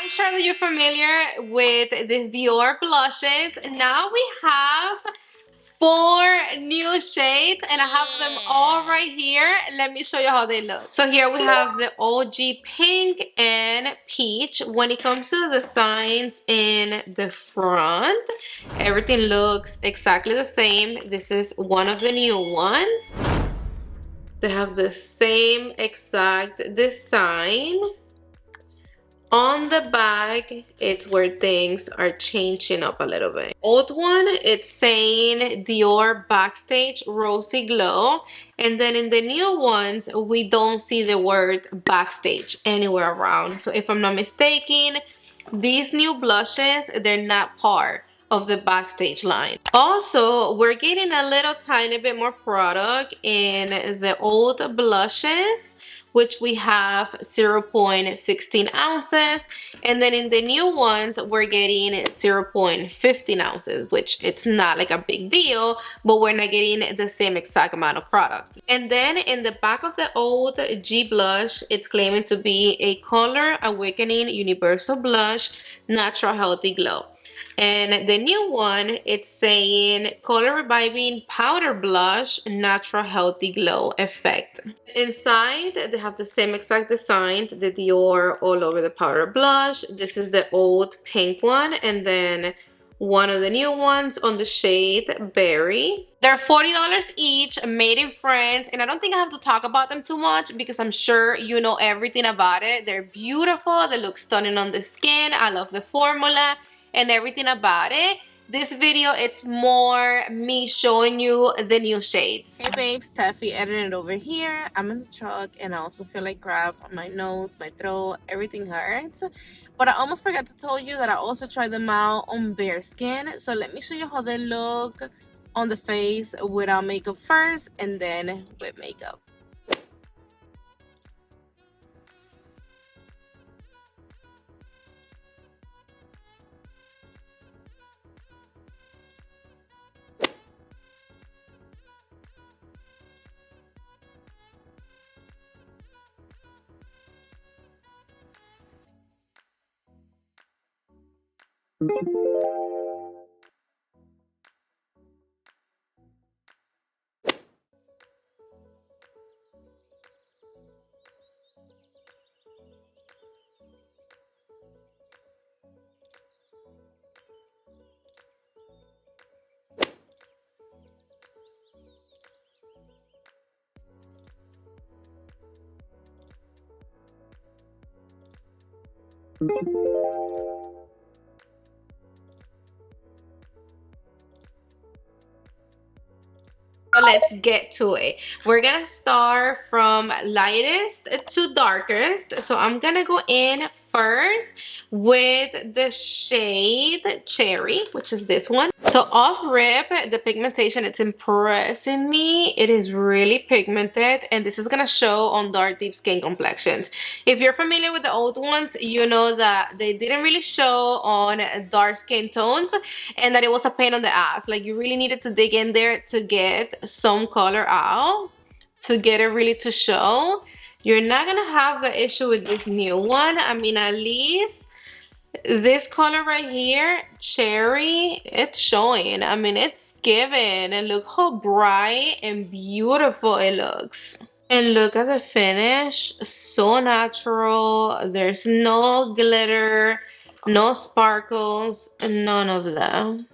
I'm sure that you're familiar with these Dior blushes. Now we have 4 new shades and I have them all right here. Let me show you how they look. So here we have the OG pink and peach. When it comes to the designs in the front, everything looks exactly the same. This is one of the new ones. They have the same exact design. On the back, it's where things are changing up a little bit. Old one, it's saying Dior Backstage Rosy Glow. And then in the new ones, we don't see the word backstage anywhere around. So if I'm not mistaken, these new blushes, they're not part of the backstage line. Also, we're getting a little tiny bit more product in the old blushes, which we have 0.16 ounces, and then in the new ones we're getting 0.15 ounces, which it's not like a big deal, but we're not getting the same exact amount of product. And then in the back of the old G blush, it's claiming to be a Color Awakening Universal Blush Natural Healthy Glow. And the new one, it's saying Color Reviving Powder Blush Natural Healthy Glow Effect. Inside, they have the same exact design, the Dior all over the powder blush. This is the old pink one, and then one of the new ones on the shade Berry. They're $40 each, made in France, and I don't think I have to talk about them too much because I'm sure you know everything about it. They're beautiful, they look stunning on the skin. I love the formula and everything about it. This video, it's more me showing you the new shades. Hey babes, Steffi editing it over here. I'm in the truck and I also feel like crap. My nose, my throat, everything hurts. But I almost forgot to tell you that I also tried them out on bare skin. So let me show you how they look on the face without makeup first and then with makeup. So let's get to it. We're gonna start from lightest to darkest. So I'm gonna go in first with the shade Cherry, which is this one. So off rip, the pigmentation, it's impressing me. It is really pigmented, and this is gonna show on dark deep skin complexions. If you're familiar with the old ones, you know that they didn't really show on dark skin tones and that it was a pain on the ass. Like, you really needed to dig in there to get some color out, to get it really to show. You're not gonna have the issue with this new one. I mean, at least this color right here, Cherry, it's showing. I mean, it's giving. And look how bright and beautiful it looks. And look at the finish, so natural. There's no glitter, no sparkles, none of that.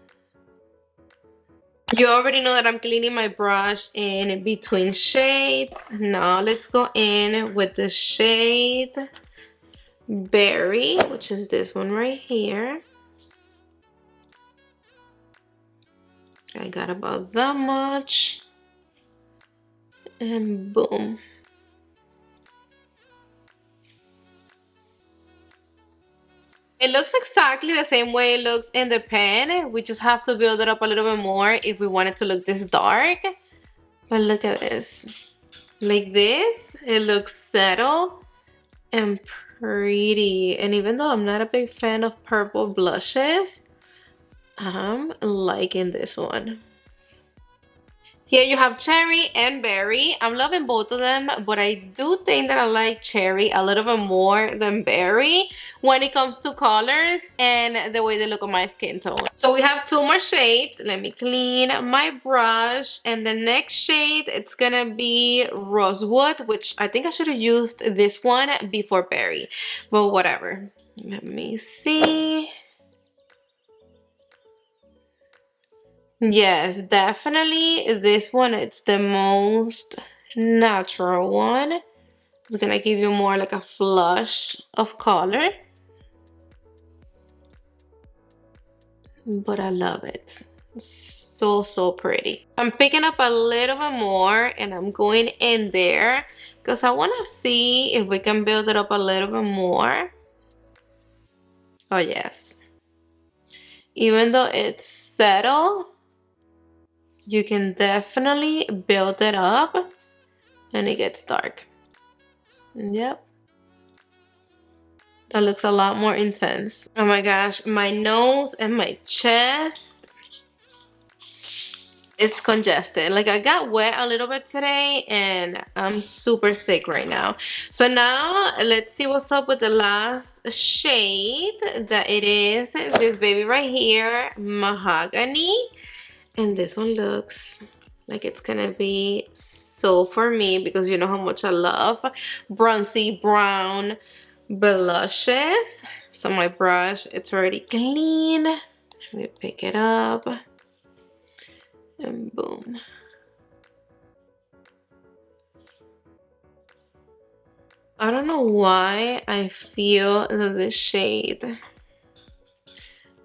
You already know that I'm cleaning my brush in between shades. Now let's go in with the shade Berry, which is this one right here. I got about that much. And boom. It looks exactly the same way it looks in the pen. We just have to build it up a little bit more if we want it to look this dark. But look at this. Like this, it looks settled and pretty. And even though I'm not a big fan of purple blushes, I'm liking this one. Here you have cherry and berry. I'm loving both of them, but I do think that I like cherry a little bit more than berry when it comes to colors and the way they look on my skin tone. So we have two more shades. Let me clean my brush. And the next shade, it's gonna be Rosewood, which I think I should have used this one before berry, but whatever. Let me see. Yes, definitely this one, it's the most natural one. It's gonna give you more like a flush of color. But I love it. So, so pretty. I'm picking up a little bit more and I'm going in there because I want to see if we can build it up a little bit more. Oh, yes. Even though it's settled, you can definitely build it up and it gets dark. Yep. That looks a lot more intense. Oh my gosh, my nose and my chest, it's congested. Like I got wet a little bit today and I'm super sick right now. So now let's see what's up with the last shade. That it is this baby right here, Mahogany. And this one looks like it's gonna be so for me because you know how much I love bronzy brown blushes. So my brush, it's already clean. Let me pick it up and boom. I don't know why I feel that this shade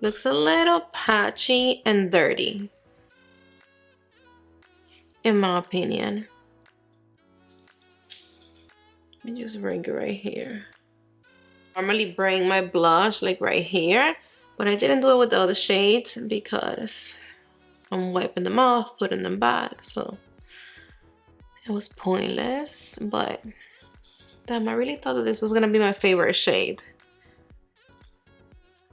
looks a little patchy and dirty, in my opinion. Let me just bring it right here. Normally bring my blush like right here, but I didn't do it with the other shades because I'm wiping them off, putting them back, so it was pointless. But damn, I really thought that this was gonna be my favorite shade,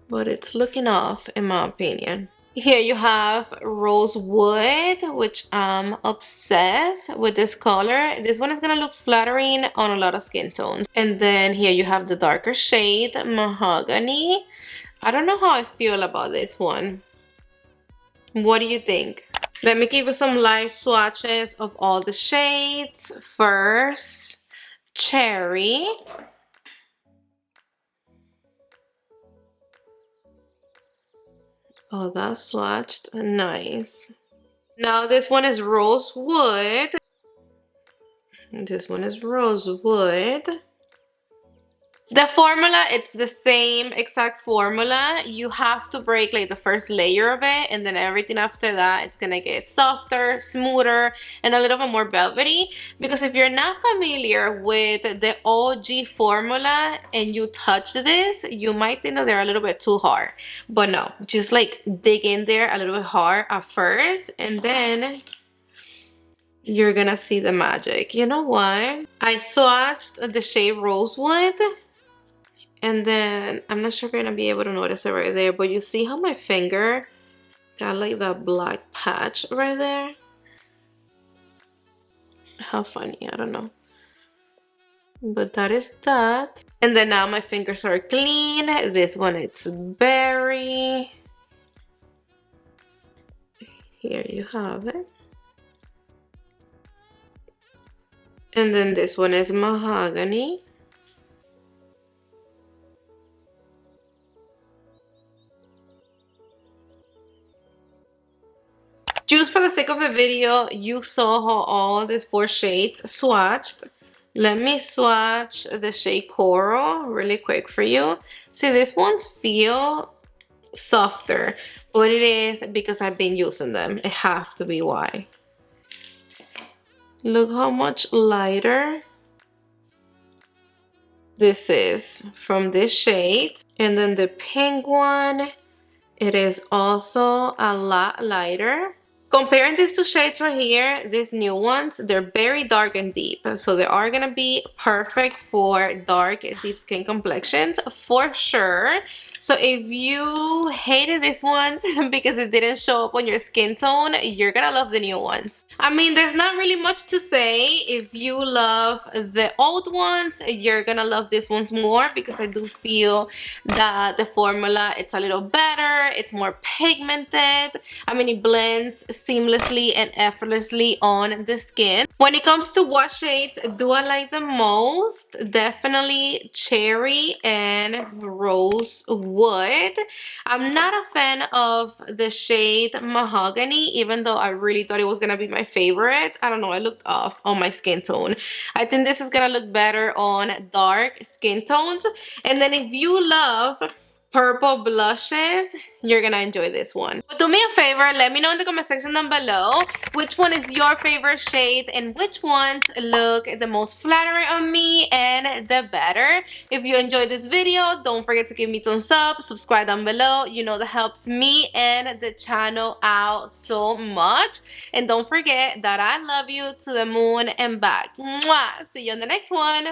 but it's looking off in my opinion. Here you have Rosewood, which I'm obsessed with this color. This one is gonna look flattering on a lot of skin tones. And then here you have the darker shade, Mahogany. I don't know how I feel about this one. What do you think? Let me give you some live swatches of all the shades. First, Cherry. Oh, that's swatched. Nice. Now this one is Rosewood. This one is Rosewood. The formula, it's the same exact formula. You have to break like the first layer of it, and then everything after that, it's gonna get softer, smoother, and a little bit more velvety. Because if you're not familiar with the OG formula and you touch this, you might think that they're a little bit too hard. But no, just like dig in there a little bit hard at first, and then you're gonna see the magic. You know what? I swatched the shade Rosewood. And then, I'm not sure if you're gonna be able to notice it right there, but you see how my finger got like that black patch right there? How funny, I don't know. But that is that. And then now my fingers are clean. This one, it's berry. Here you have it. And then this one is Mahogany. Just for the sake of the video, you saw how all these 4 shades swatched. Let me swatch the shade Coral really quick for you. See, these ones feel softer, but it is because I've been using them. It have to be why. Look how much lighter this is from this shade. And then the pink one, it is also a lot lighter. Comparing these 2 shades right here, these new ones, they're very dark and deep. So they are gonna be perfect for dark, deep skin complexions for sure. So if you hated this ones because it didn't show up on your skin tone, you're gonna love the new ones. I mean, there's not really much to say. If you love the old ones, you're gonna love these ones more because I do feel that the formula, it's a little better, it's more pigmented. I mean, it blends seamlessly and effortlessly on the skin. When it comes to what shades do I like the most, definitely Cherry and Rosewood. I'm not a fan of the shade Mahogany, even though I really thought it was gonna be my favorite. I don't know, I looked off on my skin tone. I think this is gonna look better on dark skin tones. And then if you love purple blushes, you're gonna enjoy this one. But do me a favor, let me know in the comment section down below which one is your favorite shade and which ones look the most flattering on me and the better. If you enjoyed this video, don't forget to give me thumbs up, subscribe down below. You know that helps me and the channel out so much. And don't forget that I love you to the moon and back. Mwah! See you in the next one.